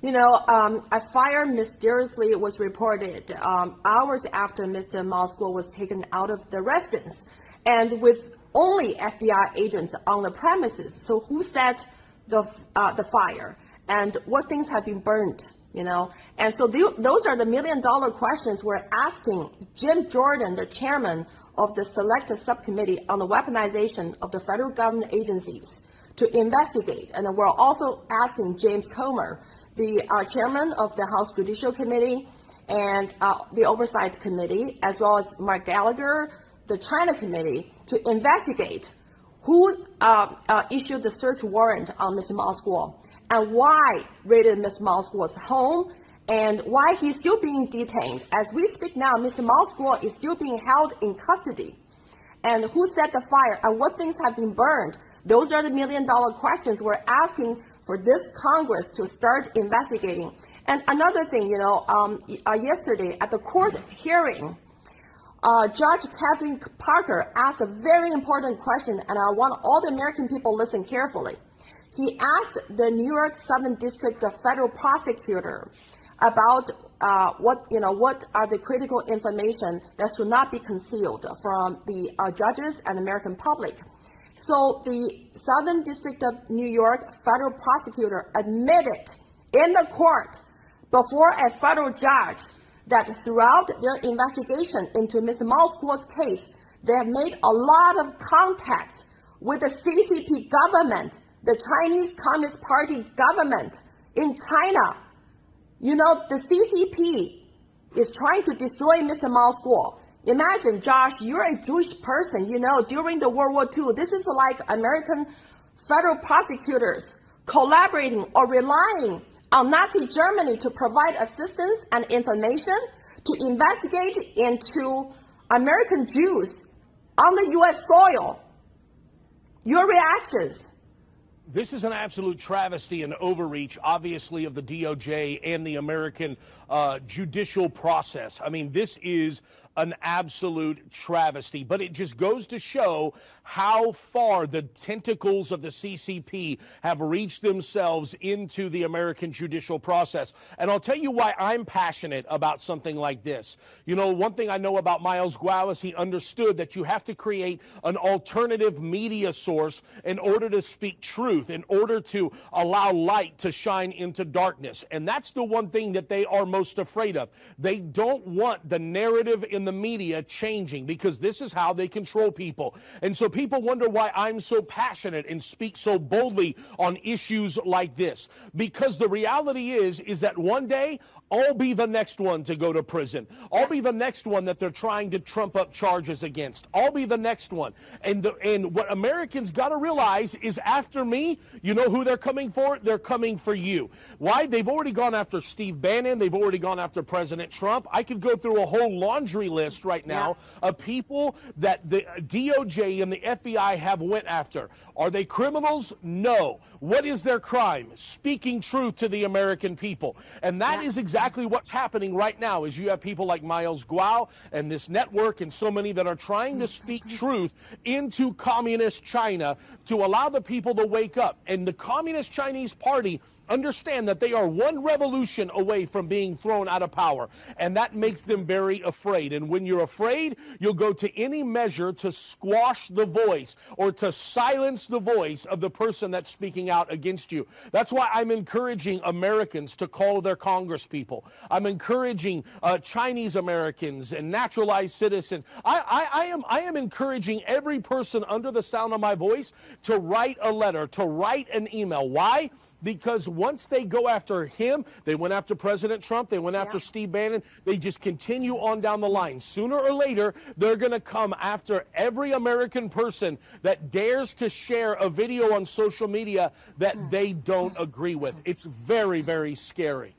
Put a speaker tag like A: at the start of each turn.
A: A fire mysteriously was reported hours after Mr. Moskwa was taken out of the residence, and with only FBI agents on the premises. So who set the fire, and what things have been burned? And so those are the million-dollar questions we're asking Jim Jordan, the chairman of the Select Subcommittee on the Weaponization of the Federal Government Agencies, to investigate. And we're also asking James Comer, the chairman of the House Judicial Committee and the Oversight Committee, as well as Mark Gallagher, the China Committee, to investigate who issued the search warrant on Mr. Moskwa and why raided Mr. Moskwa's home and why he's still being detained. As we speak now, Mr. Moskwa is still being held in custody. And who set the fire and what things have been burned? Those are the million-dollar questions we're asking for this Congress to start investigating. And another thing, yesterday at the court hearing, Judge Kathleen Parker asked a very important question, and I want all the American people to listen carefully. He asked the New York Southern District Federal Prosecutor about what are the critical information that should not be concealed from the judges and American public. So the Southern District of New York federal prosecutor admitted in the court before a federal judge that throughout their investigation into Mr. Moskwa's case, they have made a lot of contacts with the CCP government, the Chinese Communist Party government in China. The CCP is trying to destroy Mr. Moskwa. Imagine, Josh, you're a Jewish person, during the World War II. This is like American federal prosecutors collaborating or relying on Nazi Germany to provide assistance and information to investigate into American Jews on the U.S. soil. Your reactions?
B: This is an absolute travesty and overreach, obviously, of the DOJ and the American judicial process. I mean, this is an absolute travesty, but it just goes to show how far the tentacles of the CCP have reached themselves into the American judicial process. And I'll tell you why I'm passionate about something like this. One thing I know about Miles Guo is he understood that you have to create an alternative media source in order to speak truth, in order to allow light to shine into darkness. And that's the one thing that they are most afraid of. They don't want the narrative in the media changing, because this is how they control people. And so people wonder why I'm so passionate and speak so boldly on issues like this, because the reality is that one day I'll be the next one to go to prison. I'll be the next one that they're trying to trump up charges against. I'll be the next one. And what Americans got to realize is after me, you know who they're coming for? They're coming for you. Why? They've already gone after Steve Bannon. They've already gone after President Trump. I could go through a whole laundry list right now of people that the DOJ and the FBI have went after. Are they criminals? No. What is their crime? Speaking truth to the American people. And that is exactly what's happening right now, is you have people like Miles Guo and this network and so many that are trying to speak truth into communist China to allow the people to wake up. And the Communist Chinese Party understand that they are one revolution away from being thrown out of power, and that makes them very afraid. And when you're afraid, you'll go to any measure to squash the voice or to silence the voice of the person that's speaking out against you. That's why I'm encouraging Americans to call their congresspeople. I'm encouraging Chinese Americans and naturalized citizens. I am encouraging every person under the sound of my voice to write a letter, to write an email. Why? Because once they go after him, they went after President Trump, they went after Steve Bannon, they just continue on down the line. Sooner or later, they're going to come after every American person that dares to share a video on social media that they don't agree with. It's very, very scary.